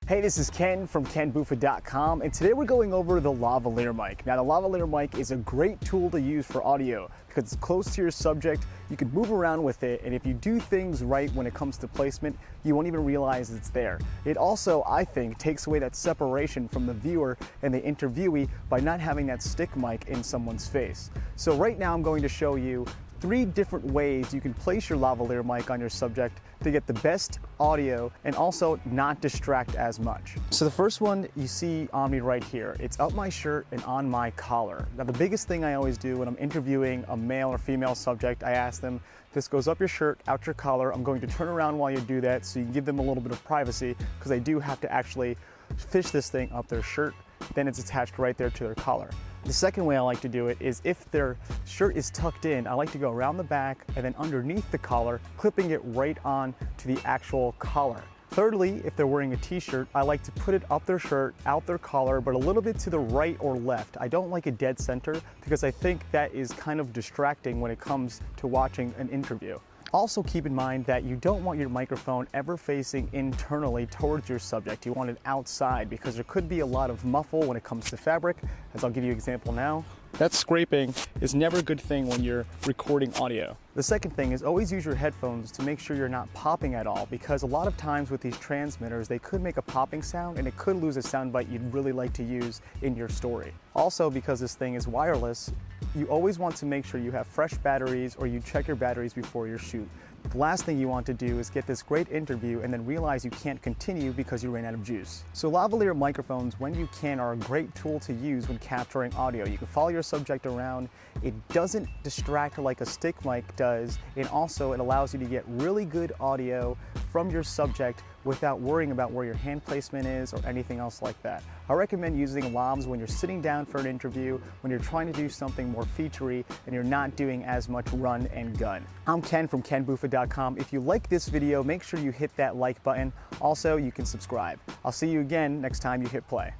Hey, this is Ken from KenBufa.com, and today we're going over the lavalier mic. Now, the lavalier mic is a great tool to use for audio because it's close to your subject, you can move around with it, and if you do things right when it comes to placement, you won't even realize it's there. It also, I think, takes away that separation from the viewer and the interviewee by not having that stick mic in someone's face. So right now I'm going to show you 3 different ways you can place your lavalier mic on your subject to get the best audio and also not distract as much. So the first one you see on me right here, it's up my shirt and on my collar. Now the biggest thing I always do when I'm interviewing a male or female subject, I ask them, this goes up your shirt, out your collar. I'm going to turn around while you do that so you can give them a little bit of privacy because they do have to actually fish this thing up their shirt. Then it's attached right there to their collar. The second way I like to do it is if their shirt is tucked in, I like to go around the back and then underneath the collar, clipping it right on to the actual collar. Thirdly, if they're wearing a t-shirt, I like to put it up their shirt, out their collar, but a little bit to the right or left. I don't like a dead center because I think that is kind of distracting when it comes to watching an interview. Also keep in mind that you don't want your microphone ever facing internally towards your subject. You want it outside because there could be a lot of muffle when it comes to fabric, as I'll give you an example now. That scraping is never a good thing when you're recording audio. The second thing is always use your headphones to make sure you're not popping at all, because a lot of times with these transmitters, they could make a popping sound and it could lose a soundbite you'd really like to use in your story. Also, because this thing is wireless, you always want to make sure you have fresh batteries or you check your batteries before your shoot. The last thing you want to do is get this great interview and then realize you can't continue because you ran out of juice. So lavalier microphones, when you can, are a great tool to use when capturing audio. You can follow your subject around. It doesn't distract like a stick mic does, and also it allows you to get really good audio from your subject without worrying about where your hand placement is or anything else like that. I recommend using lavs when you're sitting down for an interview, when you're trying to do something more featurey and you're not doing as much run and gun. I'm Ken from KenBufa.com. If you like this video, make sure you hit that like button. Also, you can subscribe. I'll see you again next time you hit play.